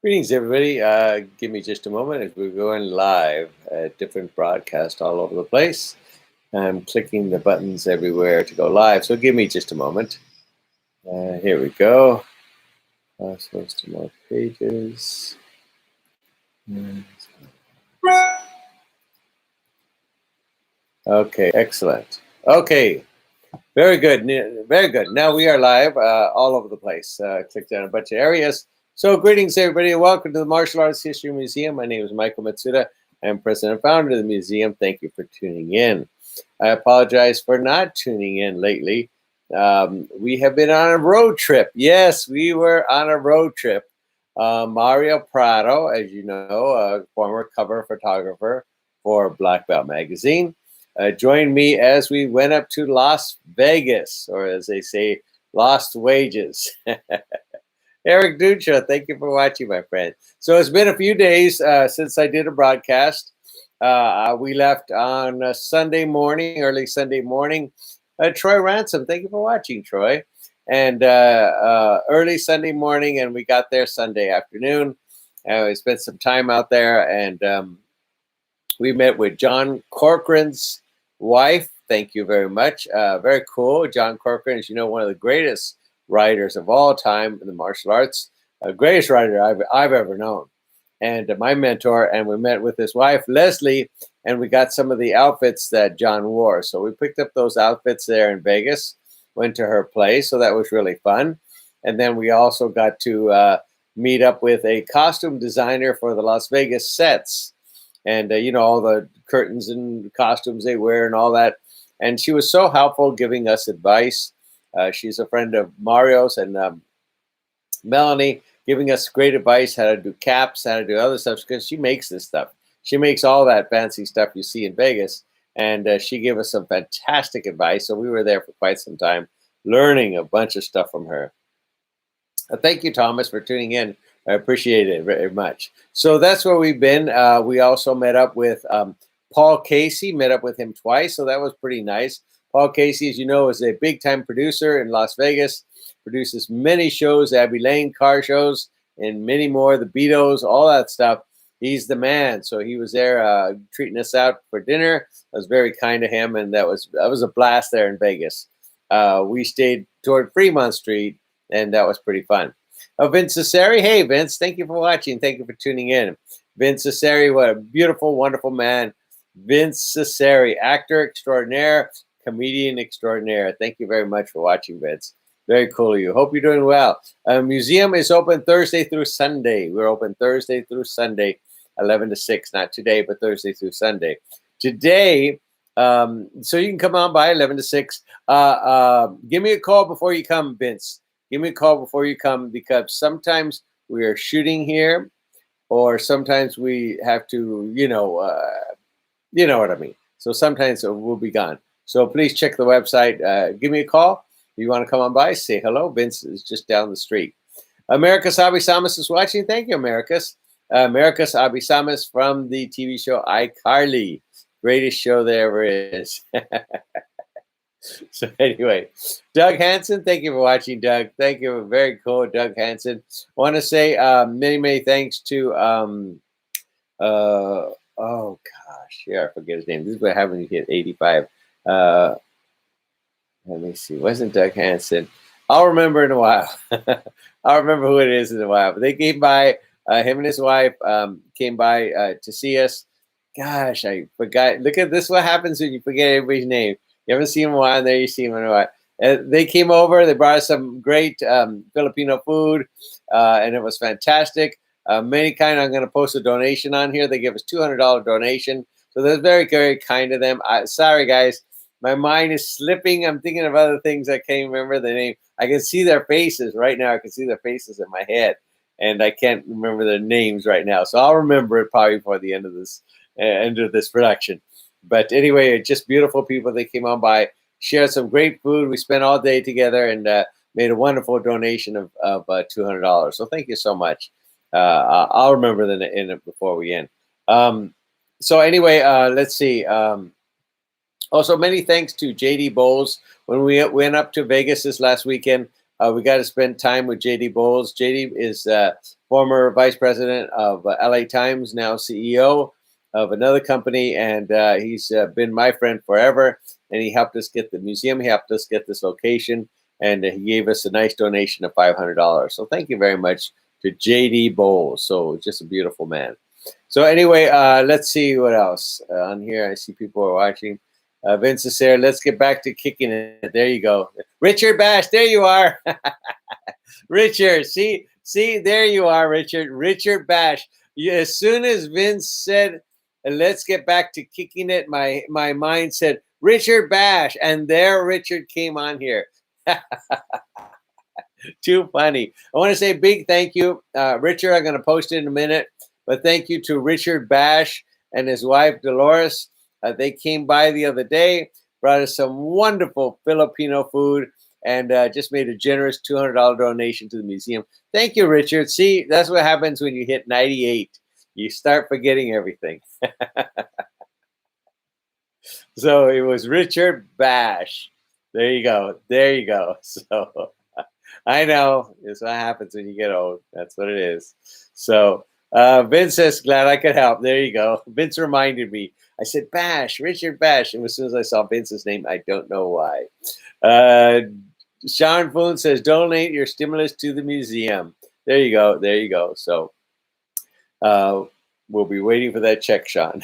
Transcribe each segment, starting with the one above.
Greetings, everybody. Give me just a moment as we're going live at different broadcasts all over the place. I'm clicking the buttons everywhere to go live, so give me just a moment. Here we go. Switch to more pages. Okay, excellent. Okay, very good. Very good. Now we are live all over the place. Click down a bunch of areas. So greetings, everybody, and welcome to the Martial Arts History Museum. My name is Michael Matsuda. I'm president and founder of the museum. Thank you for tuning in. I apologize for not tuning in lately. We have been on a road trip. Yes, we were on a road trip. Mario Prado, as you know, a former cover photographer for Black Belt Magazine, joined me as we went up to Las Vegas, or as they say, Lost Wages. Eric Dutra, thank you for watching, my friend. So it's been a few days since I did a broadcast. We left on Sunday morning, early Sunday morning. Troy Ransom, thank you for watching, Troy. And early Sunday morning, and we got there Sunday afternoon. We spent some time out there, and we met with John Corcoran's wife. Thank you very much. Very cool. John Corcoran, as you know, one of the greatest writers of all time in the martial arts, greatest writer I've ever known, and my mentor. And we met with his wife, Leslie, and we got some of the outfits that John wore. So we picked up those outfits there in Vegas, went to her place. So that was really fun. And then we also got to meet up with a costume designer for the Las Vegas sets. And, you know, all the curtains and costumes they wear and all that. And she was so helpful giving us advice. She's a friend of Mario's and Melanie, giving us great advice how to do caps, how to do other stuff, because she makes this stuff. She makes all that fancy stuff you see in Vegas. And she gave us some fantastic advice. So we were there for quite some time, learning a bunch of stuff from her. Thank you, Thomas, for tuning in. I appreciate it very much. So that's where we've been. We also met up with Paul Casey, met up with him twice. So that was pretty nice. Paul Casey, as you know, is a big-time producer in Las Vegas, produces many shows, Abbey Lane car shows, and many more, the Beatles, all that stuff. He's the man. So he was there treating us out for dinner. I was very kind to him, and that was a blast there in Vegas. We stayed toward Fremont Street, and that was pretty fun. Vince Cesari. Hey, Vince, thank you for watching. Thank you for tuning in. Vince Cesari, what a beautiful, wonderful man. Vince Cesari, actor extraordinaire, comedian extraordinaire. Thank you very much for watching, Vince. Very cool of you. Hope you're doing well. Museum is open Thursday through Sunday. We're open Thursday through Sunday, 11 to 6. Not today, but Thursday through Sunday. Today, so you can come on by 11 to 6. Give me a call before you come, Vince. Give me a call before you come, because sometimes we are shooting here, or sometimes we have to, you know what I mean. So sometimes we'll be gone. So please check the website. Give me a call. If you want to come on by, say hello. Vince is just down the street. Americus Abisamis is watching. Thank you, Americus. Americus Abisamis from the TV show iCarly. Greatest show there ever is. So anyway, Doug Hansen, thank you for watching, Doug. Thank you. Very cool, Doug Hansen. I want to say many thanks to, oh gosh, yeah, I forget his name. This is what happened when you hit 85. Let me see. It wasn't Doug Hansen. I'll remember in a while. I'll remember who it is in a while. But they came by, him and his wife came by to see us. Gosh, I forgot. Look at this. What happens when you forget everybody's name? You haven't seen them in a while, and there you see them in a while. They came over. They brought us some great Filipino food, and it was fantastic. Many kind. I'm going to post a donation on here. They gave us $200 donation, so that's very, very kind of them. Sorry, guys, my mind is slipping. I'm thinking of other things. I can't remember the name. I can see their faces right now. I can see their faces in my head, and I can't remember their names right now. So I'll remember it probably before the end of this production. But anyway, just beautiful people. They came on by, shared some great food. We spent all day together and made a wonderful donation of $200. So thank you so much. I'll remember it before we end. So anyway, let's see. Also, many thanks to JD Bowles. When we went up to Vegas this last weekend, we got to spend time with JD Bowles. JD is former vice president of LA Times, now CEO of another company, and he's been my friend forever. And he helped us get the museum. He helped us get this location, and he gave us a nice donation of $500. So thank you very much to JD Bowles. So just a beautiful man. So anyway, let's see what else on here. I see people are watching. Vince is there. Let's get back to kicking it. There you go. Richard Bash, there you are. Richard, see, there you are, Richard. Richard Bash. As soon as Vince said, let's get back to kicking it, my mind said, Richard Bash. And there Richard came on here. Too funny. I want to say a big thank you. Richard, I'm going to post it in a minute. But thank you to Richard Bash and his wife, Dolores. They came by the other day, brought us some wonderful Filipino food, and just made a generous $200 donation to the museum. Thank you, Richard. See, that's what happens when you hit 98. You start forgetting everything. So it was Richard Bash. There you go. There you go. So I know. It's what happens when you get old. That's what it is. So Vince says, glad I could help. There you go. Vince reminded me. I said, Bash, Richard Bash. And as soon as I saw Vince's name, I don't know why. Sean Foon says, donate your stimulus to the museum. There you go. There you go. So we'll be waiting for that check, Sean.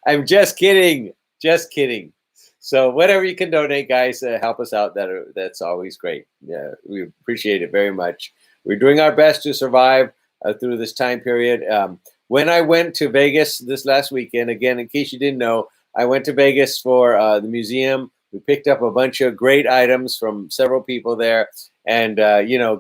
I'm just kidding. Just kidding. So whatever you can donate, guys, help us out. That's always great. Yeah, we appreciate it very much. We're doing our best to survive through this time period. When I went to Vegas this last weekend, again, in case you didn't know, I went to Vegas for the museum. We picked up a bunch of great items from several people there, and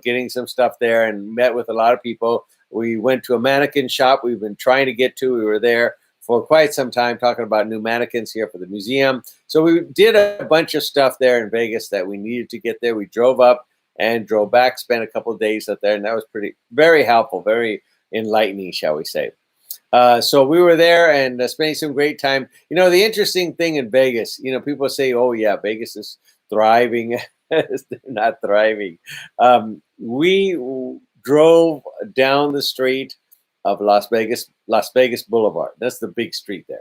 getting some stuff there, and met with a lot of people. We went to a mannequin shop we've been trying to get to. We were there for quite some time talking about new mannequins here for the museum. So we did a bunch of stuff there in Vegas that we needed to get there. We drove up and drove back, spent a couple of days up there, and that was very helpful, very enlightening, shall we say. So we were there and spending some great time. The interesting thing in Vegas, people say, oh yeah, Vegas is thriving. They're not thriving. We drove down the street of Las Vegas Boulevard. That's the big street there.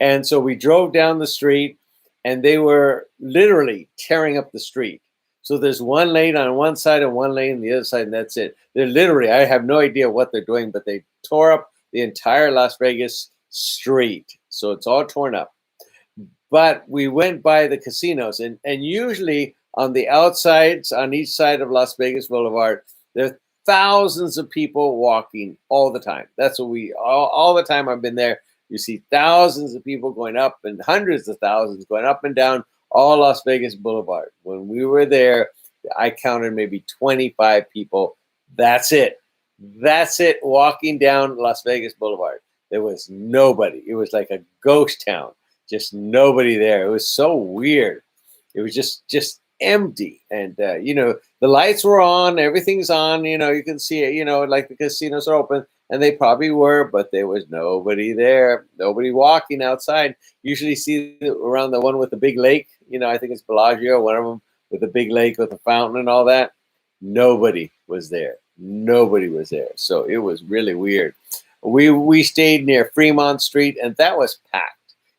And so we drove down the street, and they were literally tearing up the street. So there's one lane on one side and one lane on the other side, and that's it. They're literally, I have no idea what they're doing, but they tore up the entire Las Vegas street. So it's all torn up. But we went by the casinos, and usually on the outsides, on each side of Las Vegas Boulevard, there are thousands of people walking all the time. That's what all the time I've been there. You see thousands of people going up and hundreds of thousands going up and down all Las Vegas Boulevard. When we were there, I counted maybe 25 people. That's it. That's it, walking down Las Vegas Boulevard. There was nobody. It was like a ghost town. Just nobody there. It was so weird. It was just empty. And, the lights were on. Everything's on. You can see it, like the casinos are open. And they probably were, but there was nobody there. Nobody walking outside. Usually see around the one with the big lake. I think it's Bellagio, one of them with the big lake with the fountain and all that. Nobody was there. Nobody was there. So it was really weird. We stayed near Fremont Street, and that was packed.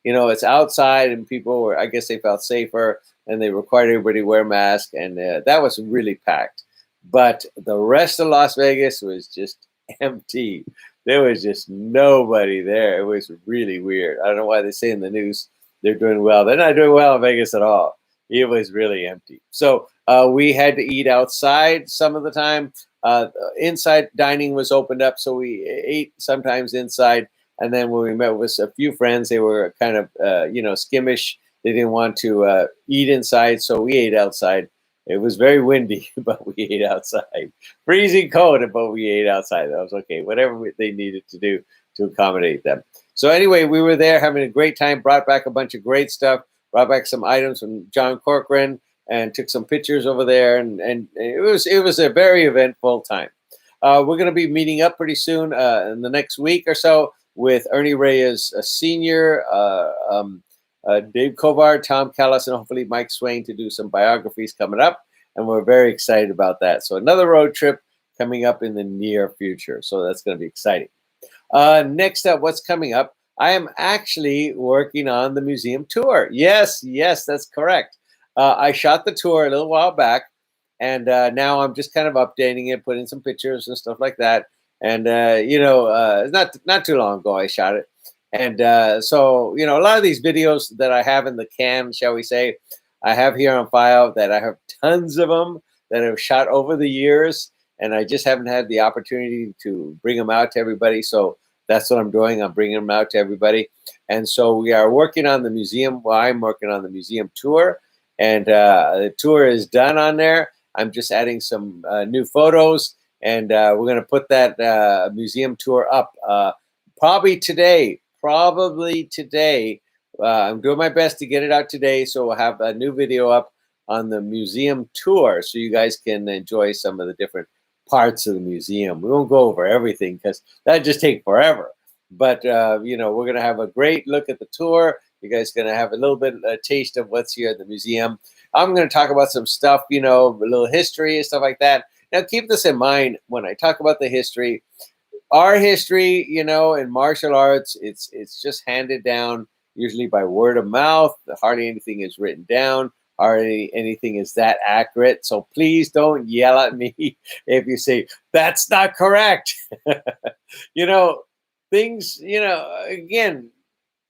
It's outside, and people were, I guess they felt safer, and they required everybody to wear masks, and that was really packed. But the rest of Las Vegas was just empty. There was just nobody there. It was really weird. I don't know why they say in the news they're doing well. They're not doing well in Vegas at all. It was really empty. So we had to eat outside some of the time. Inside dining was opened up, so we ate sometimes inside. And then when we met with a few friends, they were kind of, skimmish. They didn't want to eat inside, so we ate outside. It was very windy, but we ate outside. Freezing cold, but we ate outside. That was okay. Whatever they needed to do to accommodate them. So anyway, we were there having a great time, brought back a bunch of great stuff, brought back some items from John Corcoran, and took some pictures over there. And it was a very eventful time. We're going to be meeting up pretty soon in the next week or so with Ernie Reyes Sr., Dave Kovar, Tom Callis, and hopefully Mike Swain to do some biographies coming up. and we're very excited about that. So another road trip coming up in the near future. So that's going to be exciting. Next up, what's coming up? I am actually working on the museum tour. Yes, yes, that's correct. I shot the tour a little while back, and now I'm just kind of updating it, putting some pictures and stuff like that. And not too long ago I shot it, and so a lot of these videos that I have in the can, shall we say, I have here on file that I have tons of them that I've shot over the years, and I just haven't had the opportunity to bring them out to everybody. So that's what I'm doing. I'm bringing them out to everybody. And so we are working on the museum. Well, I'm working on the museum tour, and the tour is done on there. I'm just adding some new photos, and we're going to put that museum tour up probably today. I'm doing my best to get it out today, so we'll have a new video up on the museum tour so you guys can enjoy some of the different parts of the museum. We won't go over everything because that'd just take forever. But we're going to have a great look at the tour. You guys are going to have a little bit a taste of what's here at the museum. I'm going to talk about some stuff, a little history and stuff like that. Now, keep this in mind when I talk about the history. Our history, in martial arts, it's just handed down usually by word of mouth. Hardly anything is written down. Hardly anything is that accurate. So please don't yell at me if you say that's not correct. Things. Again,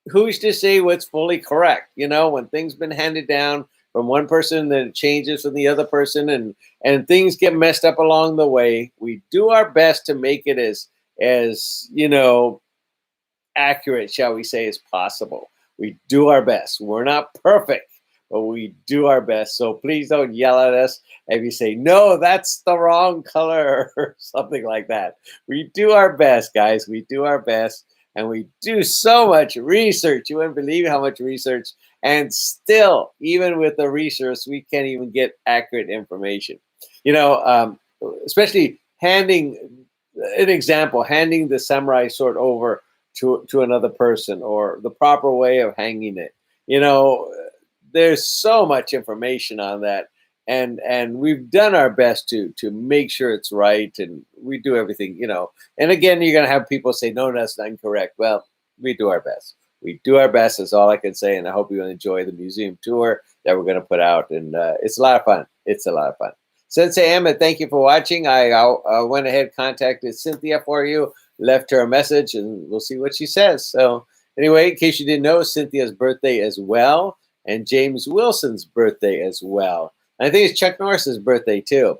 who's to say what's fully correct? When things been handed down from one person, then it changes from the other person, and things get messed up along the way. We do our best to make it as accurate, shall we say, as possible. We do our best. We're not perfect, but we do our best. So please don't yell at us if you say, no, that's the wrong color or something like that. We do our best, guys. We do our best. And we do so much research. You wouldn't believe how much research. And still, even with the research, we can't even get accurate information. Especially handing the samurai sword over to another person, or the proper way of hanging it. There's so much information on that, and we've done our best to make sure it's right, and we do everything. And again, you're gonna have people say, no, that's not incorrect. Well, we do our best. We do our best is all I can say, and I hope you enjoy the museum tour that we're going to put out, and it's a lot of fun. It's a lot of fun. Sensei Emma, thank you for watching. I went ahead, contacted Cynthia for you, left her a message, and we'll see what she says. So anyway, in case you didn't know, Cynthia's birthday as well, and James Wilson's birthday as well. And I think it's Chuck Norris's birthday too.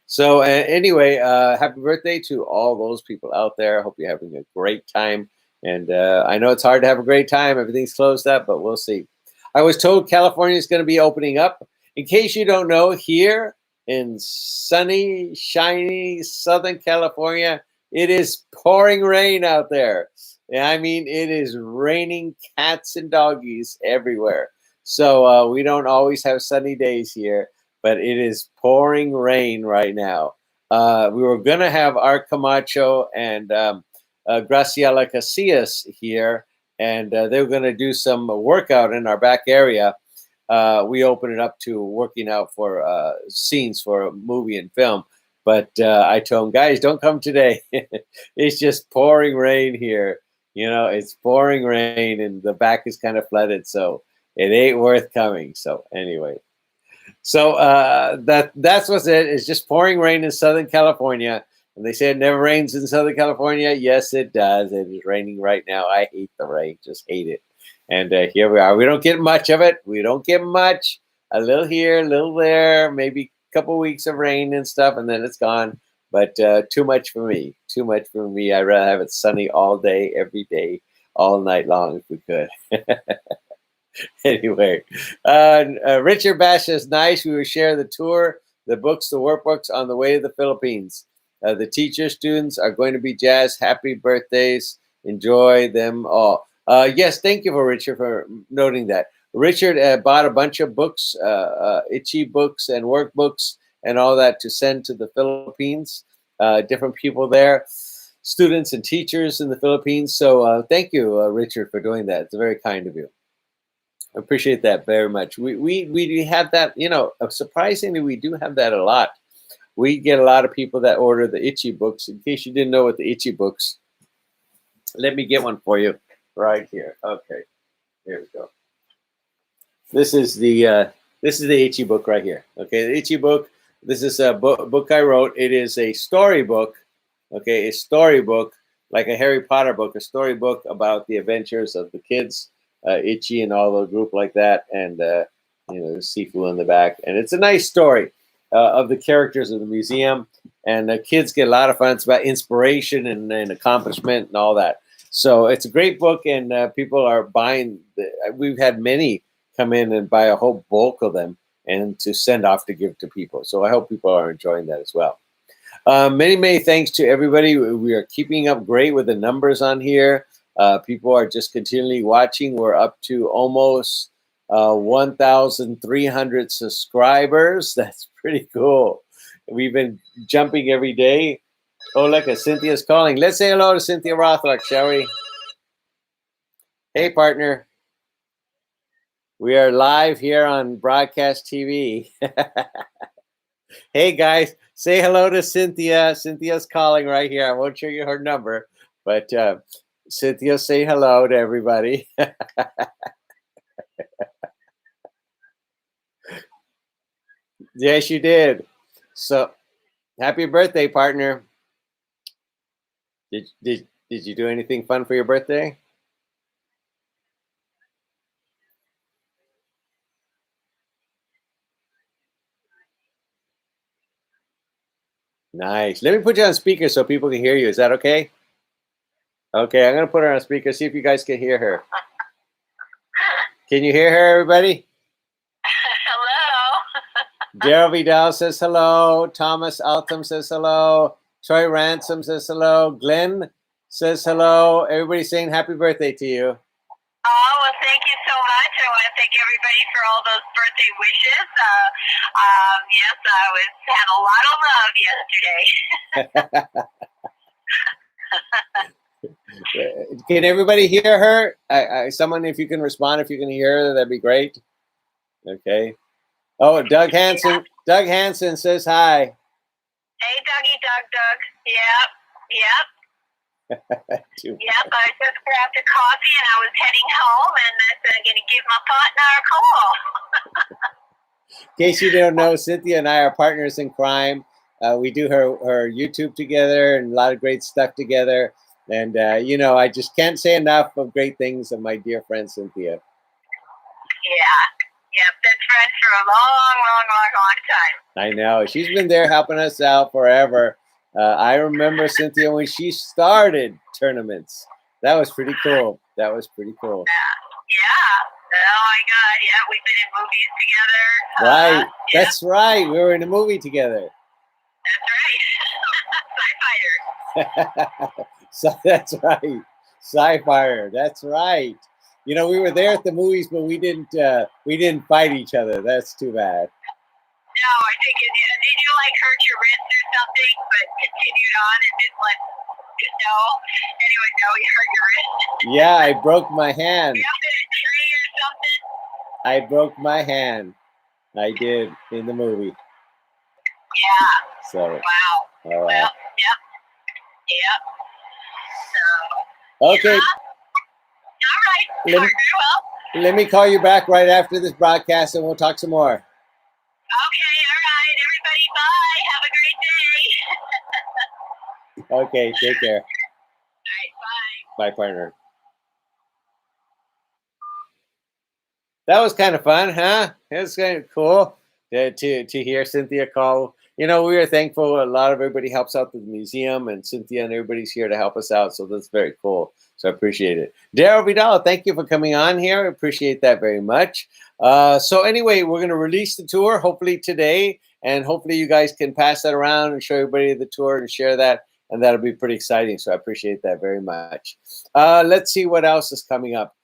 So anyway, happy birthday to all those people out there. I hope you're having a great time. And I know it's hard to have a great time. Everything's closed up, but we'll see. I was told California is going to be opening up. In case you don't know, here in sunny, shiny Southern California, it is pouring rain out there. I mean, it is raining cats and doggies everywhere. So we don't always have sunny days here, but it is pouring rain right now. We were going to have Art Camacho and Graciela Casillas here, and they were going to do some workout in our back area. We opened it up to working out for scenes for a movie and film. But I told them, guys, don't come today. It's just pouring rain here. It's pouring rain, and the back is kind of flooded, so it ain't worth coming. So anyway, so that's what's it. It's just pouring rain in Southern California. And they say it never rains in Southern California. Yes, it does. It is raining right now. I hate the rain. Just hate it. And here we are. We don't get much of it. We don't get much. A little here, a little there. Maybe a couple weeks of rain and stuff, and then it's gone. But too much for me. Too much for me. I'd rather have it sunny all day, every day, all night long if we could. Anyway, Richard Bash says, nice. We will share the tour, the books, the workbooks on the way to the Philippines. The teachers, students are going to be jazzed. Happy birthdays. Enjoy them all. Yes, thank you for Richard for noting that. Richard bought a bunch of books, itchy books and workbooks and all that to send to the Philippines. Different people there, students and teachers in the Philippines. So thank you, Richard, for doing that. It's very kind of you. I appreciate that very much. We have that, surprisingly, we do have that a lot. We get a lot of people that order the itchy books. In case you didn't know what the itchy books, let me get one for you right here. Okay, here we go. This is the itchy book right here. Okay, the itchy book. This is a book I wrote. It is a storybook. Okay, a storybook like a Harry Potter book, a storybook about the adventures of the kids, Itchy and all the group like that, and Sifu in the back. And it's a nice story of the characters of the museum, and the kids get a lot of fun. It's about inspiration and accomplishment and all that. So it's a great book, and people are buying. We've had many come in and buy a whole bulk of them and to send off to give to people. So I hope people are enjoying that as well. Many thanks to everybody. We are keeping up great with the numbers on here. People are just continually watching. We're up to almost 1,300 subscribers. That's pretty cool. We've been jumping every day. Oh, look, Cynthia's calling. Let's say hello to Cynthia Rothrock, shall we? Hey, partner. We are live here on Broadcast TV. Hey, guys, say hello to Cynthia. Cynthia's calling right here. I won't show you her number, but Cynthia, say hello to everybody. Yes, you did. So, happy birthday, partner. Did you do anything fun for your birthday? Nice. Let me put you on speaker so people can hear you. Is that okay? Okay, I'm going to put her on speaker, see if you guys can hear her. Can you hear her, everybody? Hello. Daryl Vidal says hello. Thomas Altham says hello. Troy Ransom says hello. Glenn says hello. Everybody saying happy birthday to you. Oh, well, thank you so much. I want to thank everybody for all those birthday wishes. Yes, I had a lot of love yesterday. Can everybody hear her? Someone, if you can respond, if you can hear her, that'd be great. Okay. Oh, Doug Hansen. Yeah. Doug Hansen says hi. Hey, Doug. Yep. Yep, I just grabbed a coffee and I was heading home, and I'm going to give my partner a call. In case you don't know, Cynthia and I are partners in crime. We do her YouTube together and a lot of great stuff together. And, I just can't say enough of great things of my dear friend Cynthia. Yeah, been friends for a long time. I know. She's been there helping us out forever. I remember Cynthia when she started tournaments. That was pretty cool. Yeah. Oh my God. Yeah, we've been in movies together. Right. Yeah. That's right. We were in a movie together. That's right. Sci-Fighter. So that's right. Sci-Fighter. That's right. We were there at the movies, but we didn't fight each other. That's too bad. No, I think did you hurt your wrist or something, but continued on and didn't let know? Anyway, no, you hurt your wrist. Yeah, I broke my hand. You hit a tree or something? I broke my hand. I did in the movie. Yeah. So. Wow. All right. Well, yep. So. Okay. Yeah. All right. Let me call you back right after this broadcast, and we'll talk some more. Okay, all right, everybody, bye. Have a great day. Okay, take care. All right, bye. Bye, partner. That was kind of fun, huh? It was kind of cool to hear Cynthia call. We are thankful. A lot of everybody helps out the museum, and Cynthia and everybody's here to help us out. So that's very cool. So I appreciate it. Daryl Vidal, thank you for coming on here. I appreciate that very much. So anyway, we're going to release the tour hopefully today, and hopefully you guys can pass that around and show everybody the tour and share that, and that'll be pretty exciting. So I appreciate that very much. Let's see what else is coming up.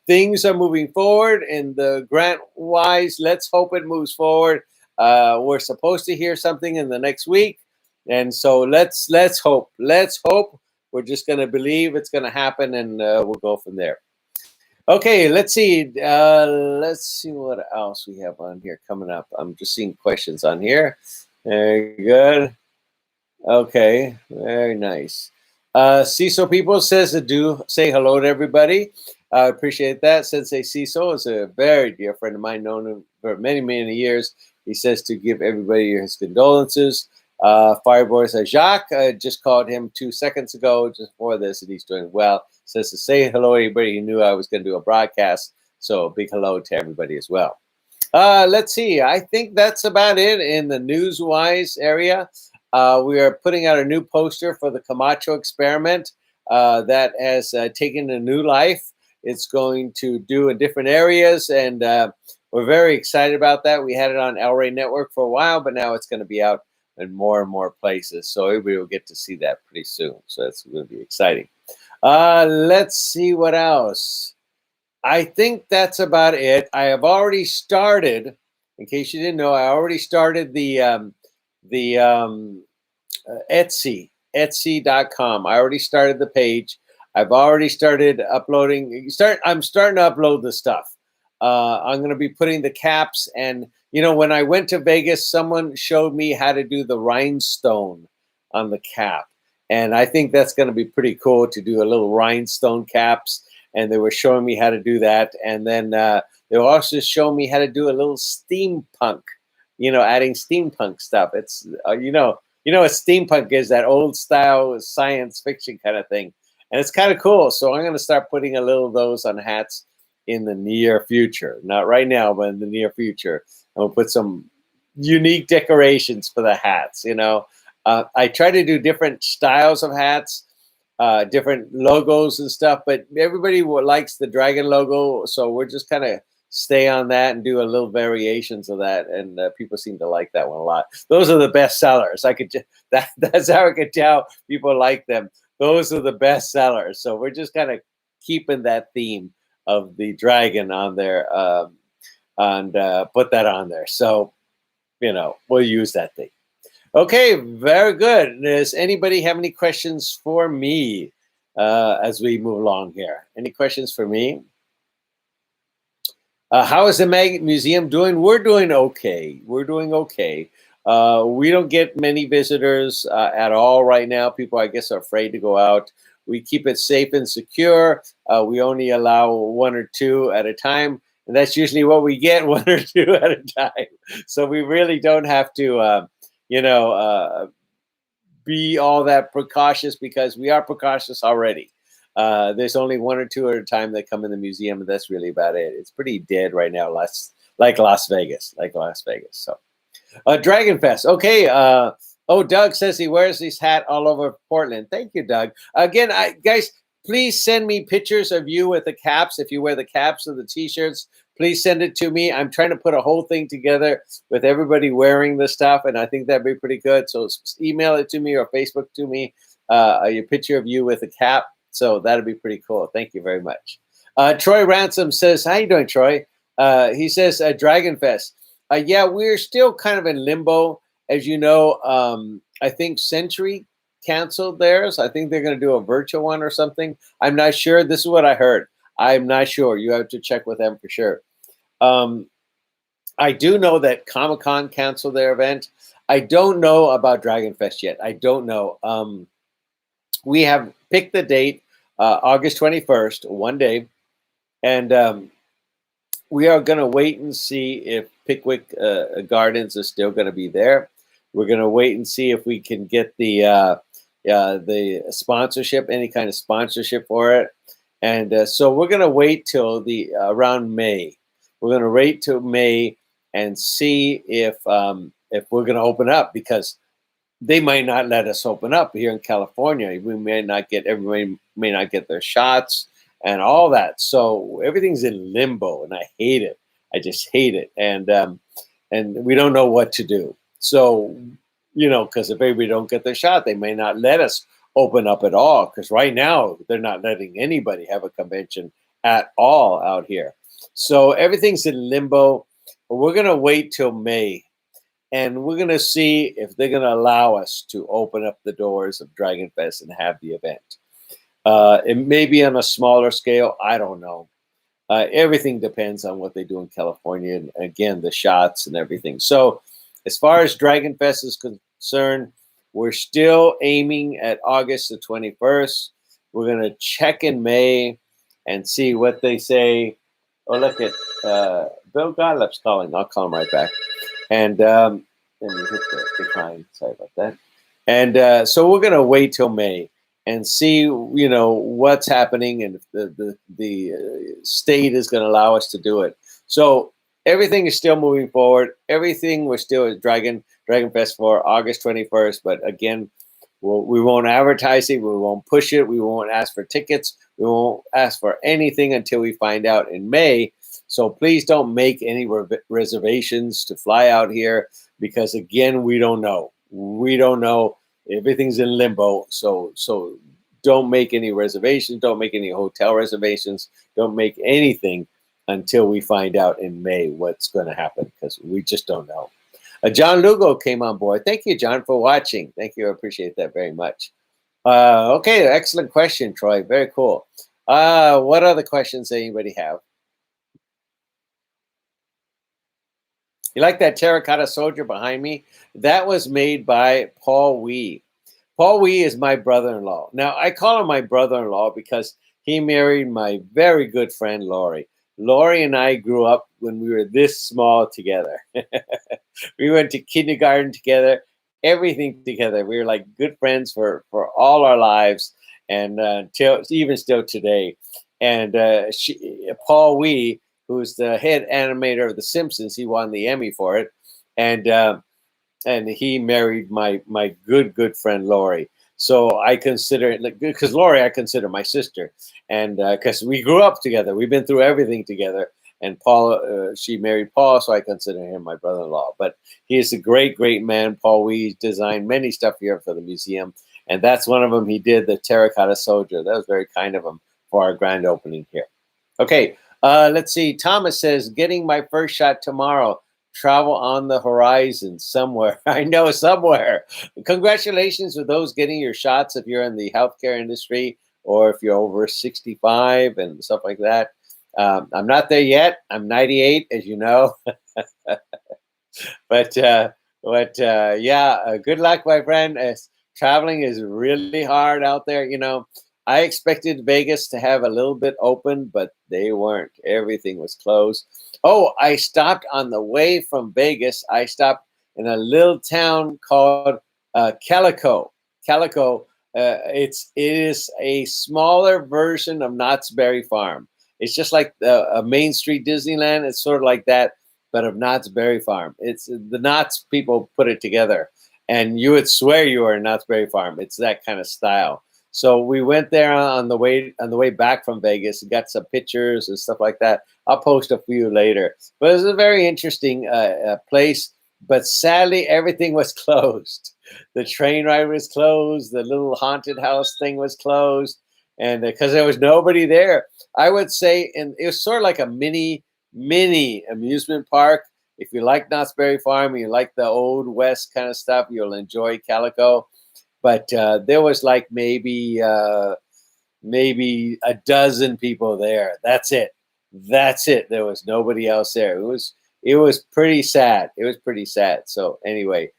Things are moving forward in the grant wise. Let's hope it moves forward. We're supposed to hear something in the next week, and so let's hope. We're just going to believe it's going to happen, and we'll go from there. Okay, let's see. Let's see what else we have on here coming up. I'm just seeing questions on here. Very good. Okay, very nice. CISO people says to do say hello to everybody. I appreciate that. Sensei CISO is a very dear friend of mine, known him for many, many years. He says to give everybody his condolences. Fireboy says Jacques just called him 2 seconds ago, just before this, and he's doing well. Says to say hello to everybody. He knew I was going to do a broadcast, so big hello to everybody as well. Let's see. I think that's about it in the news-wise area. We are putting out a new poster for the Camacho experiment that has taken a new life. It's going to do in different areas, and we're very excited about that. We had it on El Rey Network for a while, but now it's going to be out in more and more places. So everybody will get to see that pretty soon. So that's going to be exciting. Let's see what else. I think that's about it. I have already started, in case you didn't know, I already started the Etsy.com. I already started the page. I've already started uploading. I'm starting to upload the stuff. I'm going to be putting the caps. And, you know, when I went to Vegas, someone showed me how to do the rhinestone on the cap. And I think that's going to be pretty cool to do a little rhinestone caps. And they were showing me how to do that. And then they were also showing me how to do a little steampunk, you know, adding steampunk stuff. It's, you know what steampunk is, that old style science fiction kind of thing. And it's kind of cool. So I'm going to start putting a little of those on hats in the near future. Not right now, but in the near future. I'm going to put some unique decorations for the hats, you know. I try to do different styles of hats, different logos and stuff, but everybody likes the dragon logo. So we're just kind of stay on that and do a little variations of that, and people seem to like that one a lot. Those are the best sellers. I could that's how I could tell people like them. Those are the best sellers. So we're just kind of keeping that theme of the dragon on there, and put that on there. So, you know, we'll use that thing. Okay, very good. Does anybody have any questions for me as we move along here? Any questions for me? How is the museum doing? We're doing okay. We're doing okay. We don't get many visitors at all right now. People, I guess, are afraid to go out. We keep it safe and secure. We only allow 1 or 2 at a time. And that's usually what we get, 1 or 2 at a time. So we really don't have to, be all that precautious, because we are precautious already. There's only 1 or 2 at a time that come in the museum, and that's really about it. It's pretty dead right now, like Las Vegas. So, Dragon Fest. Okay. Doug says he wears this hat all over Portland. Thank you, Doug. Again, guys, please send me pictures of you with the caps. If you wear the caps or the T-shirts, please send it to me. I'm trying to put a whole thing together with everybody wearing the stuff, and I think that'd be pretty good. So email it to me or Facebook to me, your picture of you with a cap. So that'd be pretty cool. Thank you very much. Troy Ransom says, how you doing, Troy? He says, Dragon Fest. Yeah, we're still kind of in limbo. As you know, I think Century canceled theirs. I think they're going to do a virtual one or something. I'm not sure. This is what I heard. I'm not sure. You have to check with them for sure. I do know that Comic-Con canceled their event. I don't know about Dragon Fest yet. I don't know. We have picked the date, August 21st, one day. And we are going to wait and see if Pickwick Gardens is still going to be there. We're going to wait and see if we can get the sponsorship, any kind of sponsorship for it. And so we're going to wait till around May. We're going to wait till May and see if we're going to open up, because they might not let us open up here in California. We may not get, everybody may not get their shots and all that. So everything's in limbo, and I hate it. I just hate it. And we don't know what to do. So, you know, because if everybody don't get their shot, they may not let us open up at all. Because right now they're not letting anybody have a convention at all out here. So everything's in limbo. But we're going to wait till May. And we're going to see if they're going to allow us to open up the doors of Dragon Fest and have the event. It may be on a smaller scale. I don't know. Everything depends on what they do in California, and again, the shots and everything. So, as far as Dragon Fest is concerned, we're still aiming at August the 21st. We're going to check in May and see what they say. Oh, look at Bill Gottlieb's calling. I'll call him right back. And let me hit the decline. Sorry about that. And so we're going to wait till May and see, what's happening, and if the state is going to allow us to do it. So everything is still moving forward. Everything we're still at Dragon Fest for August 21st. But again, we won't advertise it. We won't push it. We won't ask for tickets. We won't ask for anything until we find out in May. So please don't make any reservations to fly out here, because again, we don't know. We don't know. Everything's in limbo. So don't make any reservations. Don't make any hotel reservations. Don't make anything until we find out in May what's going to happen, because we just don't know. John Lugo came on board. Thank you, John, for watching. Thank you. I appreciate that very much. Okay, excellent question, Troy. Very cool. What other questions anybody have? You like that terracotta soldier behind me? That was made by Paul Wee. Paul Wee is my brother-in-law. Now, I call him my brother-in-law because he married my very good friend, Lori. Lori and I grew up when we were this small together. We went to kindergarten together, everything together. We were like good friends for all our lives, and even still today. And Paul Wee, who's the head animator of The Simpsons, he won the Emmy for it, and he married my good friend Lori. So I consider it, because Lori I consider my sister, and because we grew up together, we've been through everything together. And Paul, she married Paul, so I consider him my brother-in-law. But he is a great man. Paul Wee designed many stuff here for the museum, and that's one of them. He did the terracotta soldier. That was very kind of him for our grand opening here. Okay. Let's see. Thomas says, getting my first shot tomorrow. Travel on the horizon somewhere. I know, somewhere. Congratulations to those getting your shots if you're in the healthcare industry, or if you're over 65 and stuff like that. I'm not there yet. I'm 98, as you know. But yeah, good luck, my friend. Traveling is really hard out there. I expected Vegas to have a little bit open, but they weren't. Everything was closed. Oh, I stopped on the way from Vegas. I stopped in a little town called Calico. Calico. It is a smaller version of Knott's Berry Farm. It's just like a Main Street Disneyland. It's sort of like that, but of Knott's Berry Farm. It's the Knott's people put it together, and you would swear you were in Knott's Berry Farm. It's that kind of style. So we went there on the way back from Vegas, got some pictures and stuff like that. I'll post a few later. But it was a very interesting place. But sadly, everything was closed. The train ride was closed. The little haunted house thing was closed, and because there was nobody there. I would say, and it was sort of like a mini amusement park. If you like Knott's Berry Farm and you like the old West kind of stuff, you'll enjoy Calico. But there was like maybe a dozen people there. That's it. There was nobody else there. It was pretty sad. It was pretty sad. So anyway,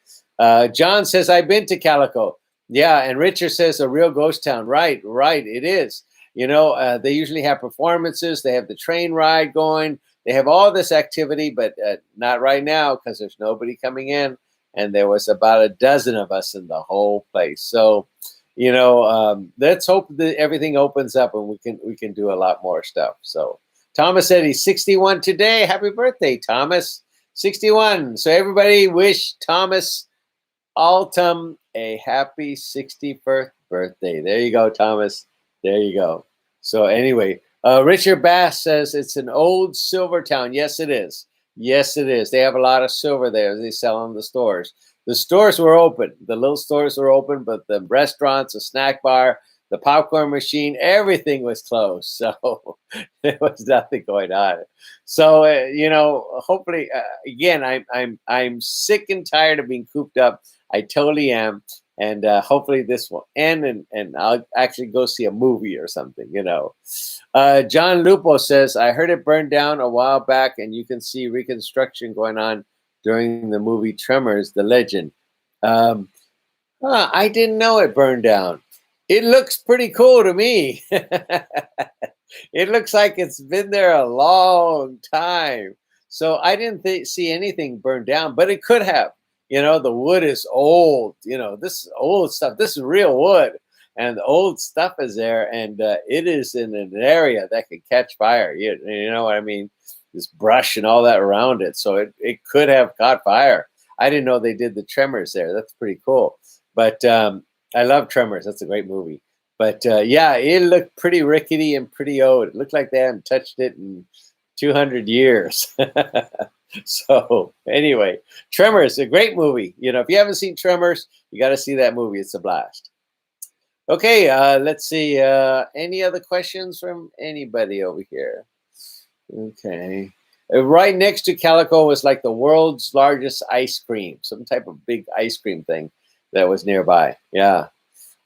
John says, I've been to Calico. Yeah, and Richard says a real ghost town. Right. It is. They usually have performances. They have the train ride going. They have all this activity, but not right now because there's nobody coming in. And there was about a dozen of us in the whole place. So, let's hope that everything opens up and we can do a lot more stuff. So Thomas said he's 61 today. Happy birthday, Thomas. 61. So everybody wish Thomas Altum a happy 61st birthday. There you go, Thomas. There you go. So anyway, Richard Bass says it's an old silver town. Yes, it is. Yes, it is. They have a lot of silver there. They sell in the stores. The stores were open. The little stores were open, but the restaurants, the snack bar, the popcorn machine, everything was closed. So there was nothing going on. So hopefully, again, I'm sick and tired of being cooped up. I totally am. And hopefully this will end, and I'll actually go see a movie or something, you know. John Lupo says, I heard it burned down a while back, and you can see reconstruction going on during the movie Tremors, The Legend. I didn't know it burned down. It looks pretty cool to me. It looks like it's been there a long time. So I didn't see anything burned down, but it could have. You know, the wood is old. You know, this is old stuff. This is real wood. And the old stuff is there. And it is in an area that could catch fire. You know what I mean? This brush and all that around it. So it could have caught fire. I didn't know they did the Tremors there. That's pretty cool. But I love Tremors. That's a great movie. But yeah, it looked pretty rickety and pretty old. It looked like they hadn't touched it in 200 years. So anyway, Tremors, a great movie. You know, if you haven't seen Tremors, you got to see that movie. It's a blast. Okay, let's see. Any other questions from anybody over here? Okay. Right next to Calico was like the world's largest ice cream, some type of big ice cream thing that was nearby. Yeah.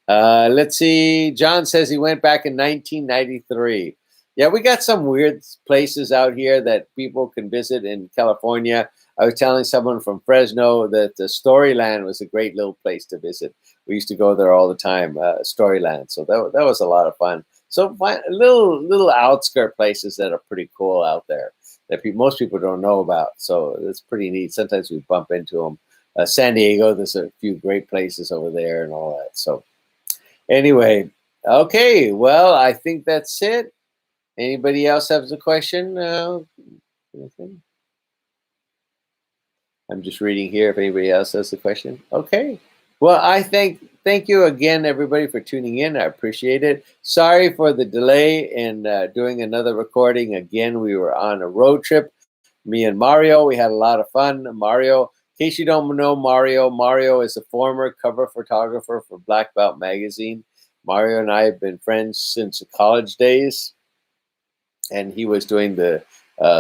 Let's see. John says he went back in 1993. Yeah, we got some weird places out here that people can visit in California. I was telling someone from Fresno that the Storyland was a great little place to visit. We used to go there all the time, Storyland. So that was a lot of fun. So little outskirt places that are pretty cool out there that most people don't know about. So it's pretty neat. Sometimes we bump into them. San Diego, there's a few great places over there and all that. So anyway, okay, well, I think that's it. Anybody else has a question? Anything? I'm just reading here if anybody else has a question. Okay. Well, I thank you again, everybody, for tuning in. I appreciate it. Sorry for the delay in doing another recording. Again, we were on a road trip. Me and Mario, we had a lot of fun. Mario, in case you don't know Mario is a former cover photographer for Black Belt magazine. Mario and I have been friends since the college days, and he was doing the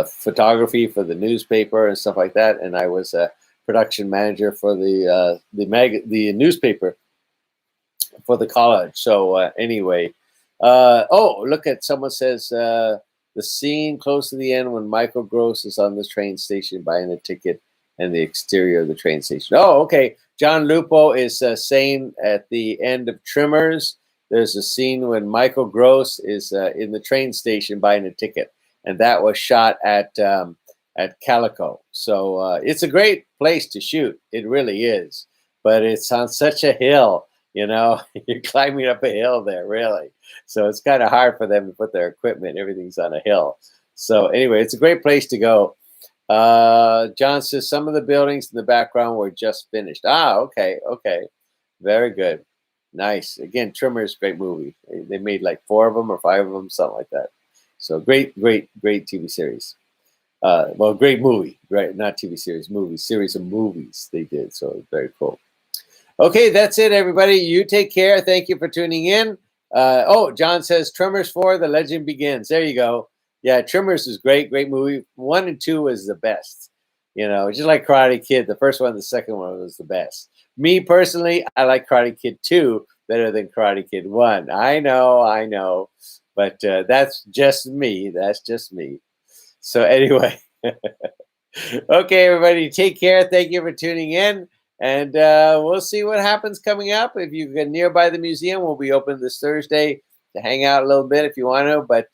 photography for the newspaper and stuff like that, and I was a production manager for the newspaper for the college. So anyway, look at someone says the scene close to the end when Michael Gross is on the train station buying a ticket and the exterior of the train station. Oh, okay. John Lupo is saying at the end of Tremors, there's a scene when Michael Gross is in the train station buying a ticket, and that was shot at Calico. So it's a great place to shoot. It really is, but it's on such a hill. You know, you're climbing up a hill there, really. So it's kind of hard for them to put their equipment. Everything's on a hill. So anyway, it's a great place to go. John says some of the buildings in the background were just finished. Okay. Very good. Nice. Again, Tremors, great movie. They made like 4 of them or 5 of them, something like that. So great TV series. Well, great movie, right? Not TV series, series of movies they did. So very cool. Okay, that's it, everybody. You take care. Thank you for tuning in. John says Tremors 4, The Legend Begins. There you go. Yeah, Tremors is great movie. 1 and 2 is the best. You know, just like Karate Kid. The first one, the second one was the best. Me personally, I like Karate Kid 2 better than Karate Kid 1. I know. But that's just me. So anyway. Okay, everybody, take care. Thank you for tuning in. And we'll see what happens coming up. If you get nearby the museum, we'll be open this Thursday to hang out a little bit if you want to. But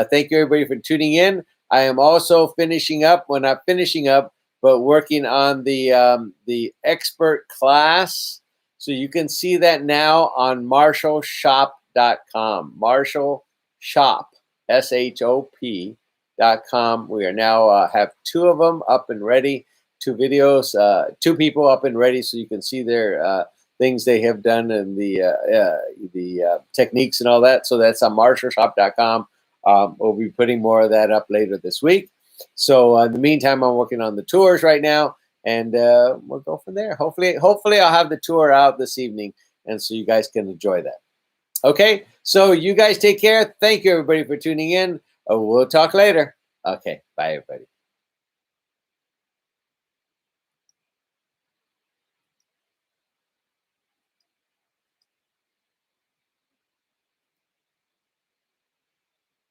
thank you, everybody, for tuning in. I am also finishing up. Well, not finishing up, but working on the expert class. So you can see that now on MarshallShop.com. Marshall Shop, SHOP.com. We are now have 2 of them up and ready. 2 videos, 2 people up and ready, so you can see their things they have done and the techniques and all that. So that's on MarshallShop.com. We'll be putting more of that up later this week. So in the meantime, I'm working on the tours right now, and we'll go from there. Hopefully I'll have the tour out this evening, and so you guys can enjoy that. Okay, so you guys take care. Thank you, everybody, for tuning in. We'll talk later. Okay, bye, everybody.